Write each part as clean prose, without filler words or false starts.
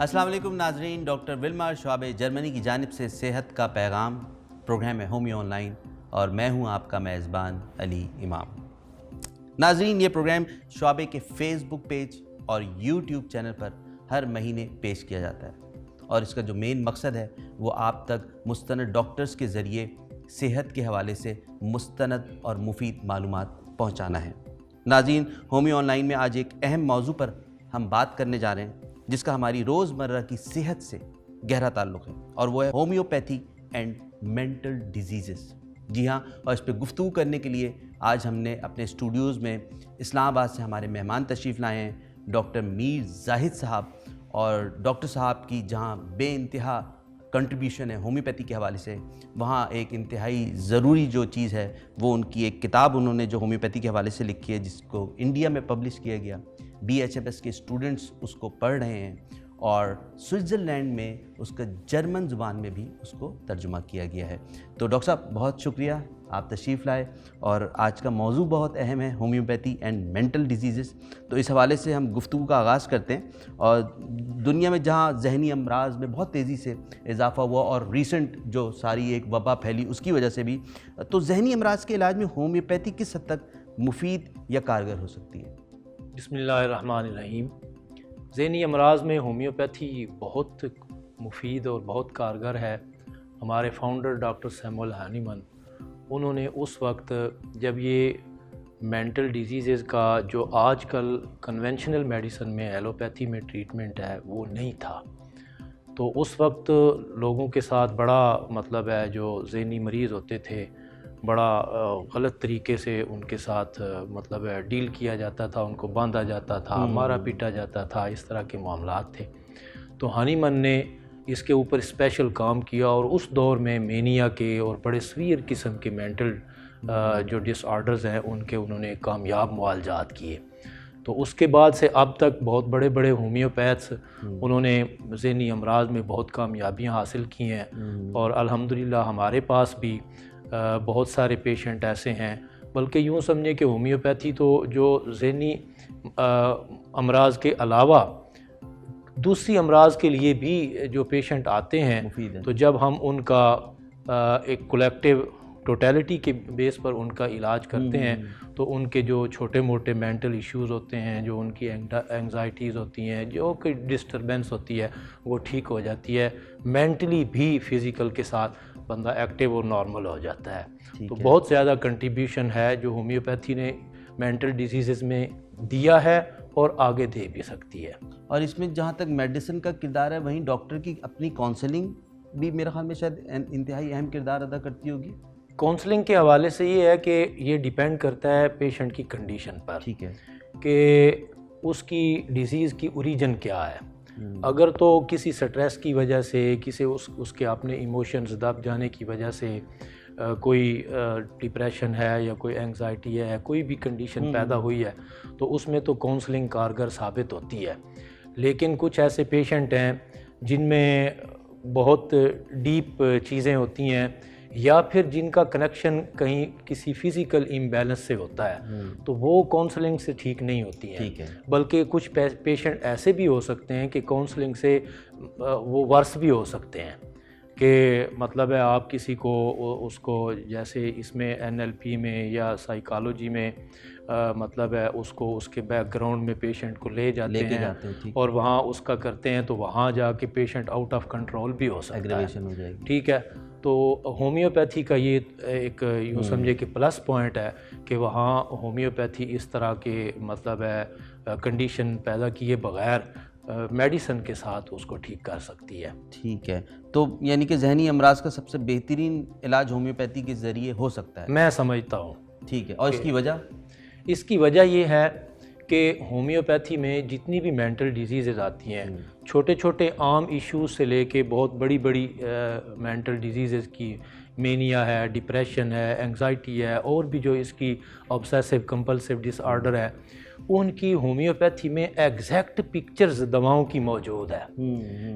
السلام علیکم ناظرین، ڈاکٹر ولمار شعبہ جرمنی کی جانب سے صحت کا پیغام پروگرام ہے ہومیو آن لائن، اور میں ہوں آپ کا میزبان علی امام۔ ناظرین، یہ پروگرام شعبے کے فیس بک پیج اور یوٹیوب چینل پر ہر مہینے پیش کیا جاتا ہے، اور اس کا جو مین مقصد ہے وہ آپ تک مستند ڈاکٹرز کے ذریعے صحت کے حوالے سے مستند اور مفید معلومات پہنچانا ہے۔ ناظرین، ہومیو آن لائن میں آج ایک اہم موضوع پر ہم بات کرنے جا رہے ہیں جس کا ہماری روزمرہ کی صحت سے گہرا تعلق ہے، اور وہ ہے ہومیوپیتھی اینڈ مینٹل ڈیزیزز۔ جی ہاں، اور اس پہ گفتگو کرنے کے لیے آج ہم نے اپنے اسٹوڈیوز میں اسلام آباد سے ہمارے مہمان تشریف لائے ہیں، ڈاکٹر میر زاہد صاحب، اور ڈاکٹر صاحب کی جہاں بے انتہا کنٹریبیوشن ہے ہومیوپیتھی کے حوالے سے، وہاں ایک انتہائی ضروری جو چیز ہے وہ ان کی ایک کتاب انہوں نے جو ہومیوپیتھی کے حوالے سے لکھی ہے، جس کو انڈیا میں پبلش کیا گیا، BHMS کے اسٹوڈنٹس اس کو پڑھ رہے ہیں، اور سوئٹزرلینڈ میں اس کا جرمن زبان میں بھی اس کو ترجمہ کیا گیا ہے۔ تو ڈاکٹر صاحب بہت شکریہ، آپ تشریف لائے، اور آج کا موضوع بہت اہم ہے، ہومیوپیتھی اینڈ مینٹل ڈیزیزز۔ تو اس حوالے سے ہم گفتگو کا آغاز کرتے ہیں، اور دنیا میں جہاں ذہنی امراض میں بہت تیزی سے اضافہ ہوا، اور ریسنٹ جو ساری ایک وبا پھیلی اس کی وجہ سے بھی، تو ذہنی امراض کے علاج میں ہومیوپیتھی کس حد تک مفید یا کارگر ہو سکتی ہے؟ بسم اللہ الرحمن الرحیم۔ ذہنی امراض میں ہومیوپیتھی بہت مفید اور بہت کارگر ہے۔ ہمارے فاؤنڈر ڈاکٹر سیموئل ہانیمن، انہوں نے اس وقت جب یہ مینٹل ڈیزیزز کا جو آج کل کنونشنل میڈیسن میں ایلوپیتھی میں ٹریٹمنٹ ہے وہ نہیں تھا، تو اس وقت لوگوں کے ساتھ بڑا جو ذہنی مریض ہوتے تھے، بڑا غلط طریقے سے ان کے ساتھ ڈیل کیا جاتا تھا، ان کو باندھا جاتا تھا، مارا پیٹا جاتا تھا، اس طرح کے معاملات تھے۔ تو ہانیمن نے اس کے اوپر اسپیشل کام کیا، اور اس دور میں مینیا کے اور بڑے سویر قسم کے مینٹل جو ڈس آرڈرز ہیں ان کے انہوں نے کامیاب معالجات کیے۔ تو اس کے بعد سے اب تک بہت بڑے بڑے ہومیوپیتھس انہوں نے ذہنی امراض میں بہت کامیابیاں حاصل کی ہیں، اور الحمدللہ ہمارے پاس بھی بہت سارے پیشنٹ ایسے ہیں، بلکہ یوں سمجھیں کہ ہومیوپیتھی تو جو ذہنی امراض کے علاوہ دوسری امراض کے لیے بھی جو پیشنٹ آتے ہیں، تو جب ہم ان کا ایک کولیکٹیو ٹوٹیلٹی کے بیس پر ان کا علاج کرتے ہیں، تو ان کے جو چھوٹے موٹے مینٹل ایشوز ہوتے ہیں، جو ان کی اینگزائٹیز ہوتی ہیں، جو کہ ڈسٹربنس ہوتی ہے، وہ ٹھیک ہو جاتی ہے۔ مینٹلی بھی فزیکل کے ساتھ بندہ ایکٹیو اور نارمل ہو جاتا ہے۔ تو بہت زیادہ کنٹریبیوشن ہے جو ہومیوپیتھی نے مینٹل ڈیزیزز میں دیا ہے، اور آگے دے بھی سکتی ہے۔ اور اس میں جہاں تک میڈیسن کا کردار ہے، وہیں ڈاکٹر کی اپنی کاؤنسلنگ بھی میرے خیال میں شاید انتہائی اہم کردار ادا کرتی ہوگی۔ کاؤنسلنگ کے حوالے سے یہ ہے کہ یہ ڈیپینڈ کرتا ہے پیشنٹ کی کنڈیشن پر، ٹھیک ہے، کہ اس کی ڈیزیز کی اوریجن کیا ہے۔ اگر تو کسی سٹریس کی وجہ سے، کسی اس کے اپنے ایموشنز دب جانے کی وجہ سے کوئی ڈپریشن ہے یا کوئی اینگزائٹی ہے، کوئی بھی کنڈیشن پیدا ہوئی ہے، تو اس میں تو کاؤنسلنگ کارگر ثابت ہوتی ہے۔ لیکن کچھ ایسے پیشنٹ ہیں جن میں بہت ڈیپ چیزیں ہوتی ہیں، یا پھر جن کا کنیکشن کہیں کسی فزیکل امبیلنس سے ہوتا ہے، تو وہ کاؤنسلنگ سے ٹھیک نہیں ہوتی ہیں۔ بلکہ کچھ پیشنٹ ایسے بھی ہو سکتے ہیں کہ کاؤنسلنگ سے وہ ورس بھی ہو سکتے ہیں، کہ ہے آپ کسی کو اس کو جیسے اس میں NLP میں یا سائیکالوجی میں اس کو اس کے بیک گراؤنڈ میں پیشنٹ کو لے جاتے ہیں، اور وہاں اس کا کرتے ہیں، تو وہاں جا کے پیشنٹ آؤٹ آف کنٹرول بھی ہو سکتا ہے۔ ٹھیک ہے، تو ہومیوپیتھی کا یہ ایک یوں سمجھے کہ پلس پوائنٹ ہے کہ وہاں ہومیوپیتھی اس طرح کے کنڈیشن پیدا کیے بغیر میڈیسن کے ساتھ اس کو ٹھیک کر سکتی ہے۔ ٹھیک ہے، تو یعنی کہ ذہنی امراض کا سب سے بہترین علاج ہومیوپیتھی کے ذریعے ہو سکتا ہے، میں سمجھتا ہوں۔ ٹھیک ہے، اور اس کی وجہ؟ اس کی وجہ یہ ہے کہ ہومیوپیتھی میں جتنی بھی مینٹل ڈیزیزز آتی ہیں، چھوٹے چھوٹے عام ایشوز سے لے کے بہت بڑی بڑی مینٹل ڈیزیزز کی، مینیا ہے، ڈپریشن ہے، اینگزائٹی ہے، اور بھی جو اس کی آبسیسو کمپلسو ڈس آرڈر ہے، ان کی ہومیوپیتھی میں ایگزیکٹ پکچرز دواؤں کی موجود ہے۔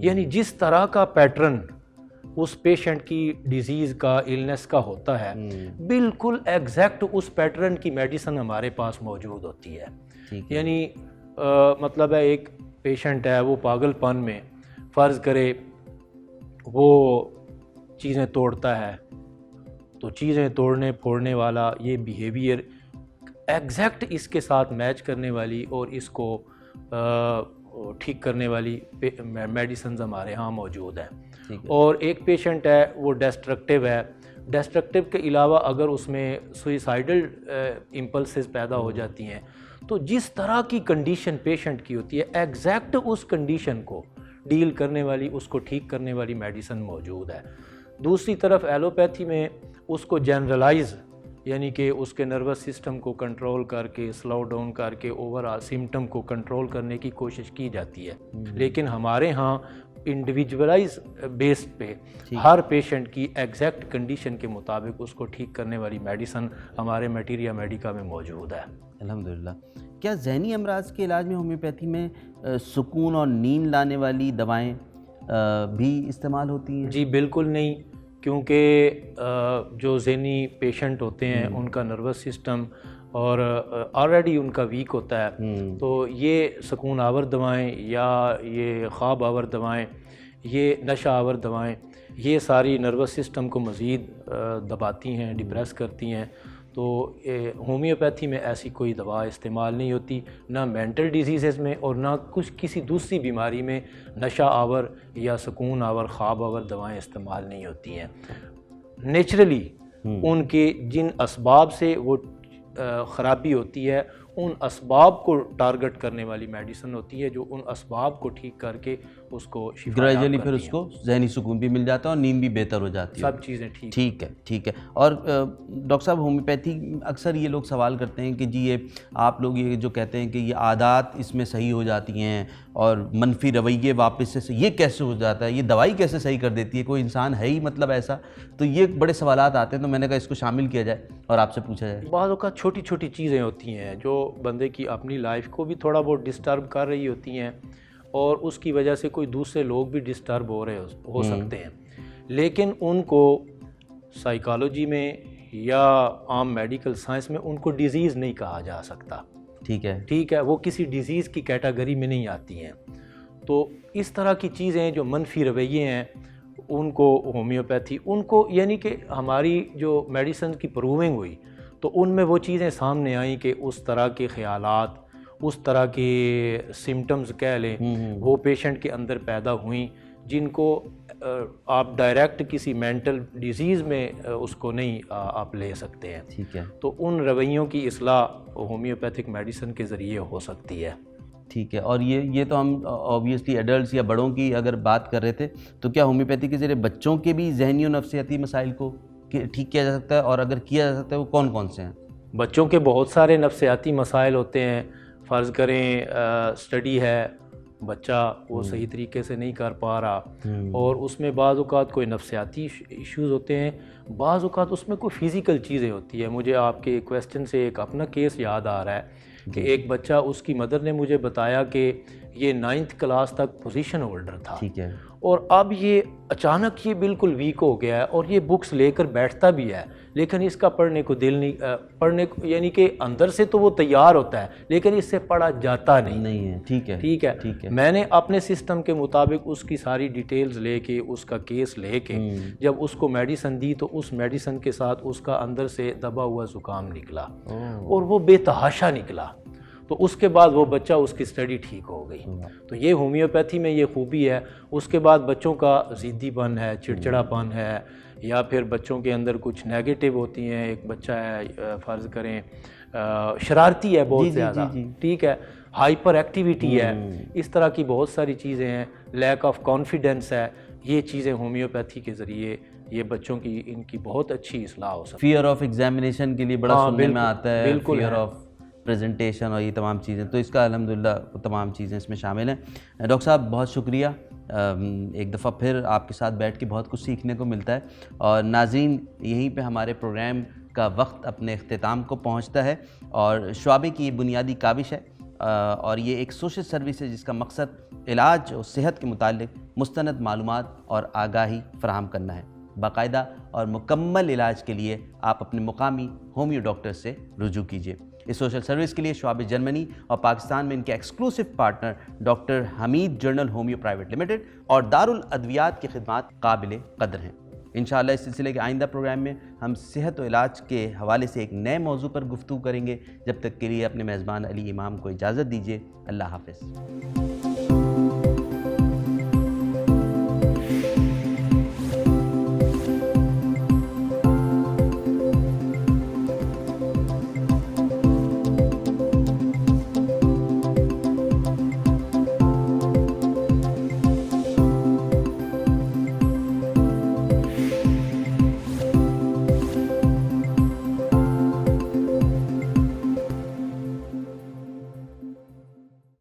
یعنی جس طرح کا پیٹرن اس پیشنٹ کی ڈیزیز کا، النس کا ہوتا ہے، بالکل ایگزیکٹ اس پیٹرن کی میڈیسن ہمارے پاس موجود ہوتی ہے۔ یعنی ایک پیشنٹ ہے وہ پاگل پن میں فرض کرے وہ چیزیں توڑتا ہے تو چیزیں توڑنے پھوڑنے والا یہ بیہیویئر ایگزیکٹ اس کے ساتھ میچ کرنے والی اور اس کو ٹھیک کرنے والی میڈیسنز ہمارے ہاں موجود ہیں. اور ایک پیشنٹ ہے وہ ڈسٹرکٹیو ہے. ڈسٹرکٹیو کے علاوہ اگر اس میں سوئسائڈل امپلسز پیدا ہو جاتی ہیں تو جس طرح کی کنڈیشن پیشنٹ کی ہوتی ہے ایگزیکٹ اس کنڈیشن کو ڈیل کرنے والی اس کو ٹھیک کرنے والی میڈیسن موجود ہے. دوسری طرف ایلوپیتھی میں اس کو جنرلائز یعنی کہ اس کے نروس سسٹم کو کنٹرول کر کے سلو ڈاؤن کر کے اوور آل سمٹم کو کنٹرول کرنے کی کوشش کی جاتی ہے. لیکن ہمارے ہاں انڈیویجولائز بیسڈ پہ ہر پیشنٹ کی ایگزیکٹ کنڈیشن کے مطابق اس کو ٹھیک کرنے والی میڈیسن ہمارے میٹیریا میڈیکا میں موجود ہے. الحمدللہ. کیا ذہنی امراض کے علاج میں ہومیوپیتھی میں سکون اور نیند لانے والی دوائیں بھی استعمال ہوتی ہیں؟ جی بالکل نہیں، کیونکہ جو ذہنی پیشنٹ ہوتے ہیں ان کا نروس سسٹم اور آلریڈی ان کا ویک ہوتا ہے تو یہ سکون آور دوائیں یا یہ خواب آور دوائیں یہ نشہ آور دوائیں یہ ساری نروس سسٹم کو مزید دباتی ہیں ڈپریس کرتی ہیں. تو ہومیوپیتھی میں ایسی کوئی دوا استعمال نہیں ہوتی، نہ مینٹل ڈیزیزز میں اور نہ کسی دوسری بیماری میں نشہ آور یا سکون آور خواب آور دوائیں استعمال نہیں ہوتی ہیں. نیچرلی ان کے جن اسباب سے وہ خرابی ہوتی ہے ان اسباب کو ٹارگٹ کرنے والی میڈیسن ہوتی ہے جو ان اسباب کو ٹھیک کر کے اس کو شفا گریجولی پھر اس کو ذہنی سکون بھی مل جاتا ہے اور نیند بھی بہتر ہو جاتی ہے. سب چیزیں ٹھیک ہے. ٹھیک ہے. اور ڈاکٹر صاحب ہومیوپیتھی اکثر یہ لوگ سوال کرتے ہیں کہ جی یہ آپ لوگ یہ جو کہتے ہیں کہ یہ عادات اس میں صحیح ہو جاتی ہیں اور منفی رویے واپس سے یہ کیسے ہو جاتا ہے، یہ دوائی کیسے صحیح کر دیتی ہے، کوئی انسان ہے ہی مطلب ایسا؟ تو یہ بڑے سوالات آتے ہیں تو میں نے کہا اس کو شامل کیا جائے اور آپ سے پوچھا جائے. بعض اوقات چھوٹی چھوٹی چیزیں ہوتی ہیں جو بندے کی اپنی لائف کو بھی تھوڑا بہت ڈسٹرب کر رہی ہوتی ہیں اور اس کی وجہ سے کوئی دوسرے لوگ بھی ڈسٹرب ہو سکتے ہیں، لیکن ان کو سائیکالوجی میں یا عام میڈیکل سائنس میں ان کو ڈیزیز نہیں کہا جا سکتا. ٹھیک ہے، وہ کسی ڈیزیز کی کیٹیگری میں نہیں آتی ہیں. تو اس طرح کی چیزیں جو منفی رویے ہیں ان کو ہومیوپیتھی ان کو یعنی کہ ہماری جو میڈیسن کی پروونگ ہوئی تو ان میں وہ چیزیں سامنے آئیں کہ اس طرح کے خیالات اس طرح کے سمٹمز کہہ لیں وہ پیشنٹ کے اندر پیدا ہوئیں جن کو آپ ڈائریکٹ کسی مینٹل ڈیزیز میں اس کو نہیں آپ لے سکتے ہیں. ٹھیک ہے. تو ان رویوں کی اصلاح ہومیوپیتھک میڈیسن کے ذریعے ہو سکتی ہے. ٹھیک ہے. اور یہ تو ہم آبویسلی ایڈلٹس یا بڑوں کی اگر بات کر رہے تھے تو کیا ہومیوپیتھی کے ذریعے بچوں کے بھی ذہنی و نفسیاتی مسائل کو ٹھیک کیا جا سکتا ہے، اور اگر کیا جا سکتا ہے وہ کون کون سے ہیں؟ بچوں کے بہت سارے نفسیاتی مسائل ہوتے ہیں. فرض کریں اسٹڈی ہے، بچہ وہ صحیح طریقے سے نہیں کر پا رہا اور اس میں بعض اوقات کوئی نفسیاتی ایشوز ہوتے ہیں، بعض اوقات اس میں کوئی فزیکل چیزیں ہوتی ہیں. مجھے آپ کے کویسچن سے ایک اپنا کیس یاد آ رہا ہے کہ ایک بچہ اس کی مدر نے مجھے بتایا کہ یہ 9th کلاس تک پوزیشن ہولڈر تھا. ٹھیک ہے. اور اب یہ اچانک یہ بالکل ویک ہو گیا ہے اور یہ بکس لے کر بیٹھتا بھی ہے لیکن اس کا پڑھنے کو دل نہیں پڑھنے کو یعنی کہ اندر سے تو وہ تیار ہوتا ہے لیکن اس سے پڑھا جاتا نہیں ہے. ٹھیک ہے. ٹھیک ہے. میں نے اپنے سسٹم کے مطابق اس کی ساری ڈیٹیلز لے کے اس کا کیس لے کے جب اس کو میڈیسن دی تو اس میڈیسن کے ساتھ اس کا اندر سے دبا ہوا زکام نکلا اور وہ بے تحاشا نکلا. تو اس کے بعد وہ بچہ اس کی اسٹڈی ٹھیک ہو گئی. تو یہ ہومیوپیتھی میں یہ خوبی ہے. اس کے بعد بچوں کا ضدی پن ہے، چڑچڑا پن ہے یا پھر بچوں کے اندر کچھ نیگیٹو ہوتی ہیں. ایک بچہ ہے فرض کریں شرارتی ہے بہت زیادہ، ٹھیک ہے، ہائپر ایکٹیویٹی ہے، اس طرح کی بہت ساری چیزیں ہیں، لیک آف کانفیڈنس ہے. یہ چیزیں ہومیوپیتھی کے ذریعے یہ بچوں کی ان کی بہت اچھی اصلاح ہو سکتی ہے. فیئر آف ایگزامینیشن کے لیے بڑا سننے میں آتا ہے، بالکل فیئر آف پریزنٹیشن اور یہ تمام چیزیں، تو اس کا الحمدللہ تمام چیزیں اس میں شامل ہیں. ڈاکٹر صاحب بہت شکریہ. ایک دفعہ پھر آپ کے ساتھ بیٹھ کے بہت کچھ سیکھنے کو ملتا ہے. اور ناظرین یہیں پہ ہمارے پروگرام کا وقت اپنے اختتام کو پہنچتا ہے اور شعبے کی یہ بنیادی کاوش ہے اور یہ ایک سوشل سروس ہے جس کا مقصد علاج اور صحت کے متعلق مستند معلومات اور آگاہی فراہم کرنا ہے. باقاعدہ اور مکمل علاج کے لیے آپ اپنے مقامی ہومیو ڈاکٹر سے رجوع کیجیے. اس سوشل سروس کے لیے شعبہ جرمنی اور پاکستان میں ان کے ایکسکلوسیو پارٹنر ڈاکٹر حمید جنرل ہومیو پرائیویٹ لمیٹڈ اور دارالادویات کی خدمات قابل قدر ہیں۔ انشاءاللہ اس سلسلے کے آئندہ پروگرام میں ہم صحت و علاج کے حوالے سے ایک نئے موضوع پر گفتگو کریں گے۔ جب تک کے لیے اپنے میزبان علی امام کو اجازت دیجیے۔ اللہ حافظ۔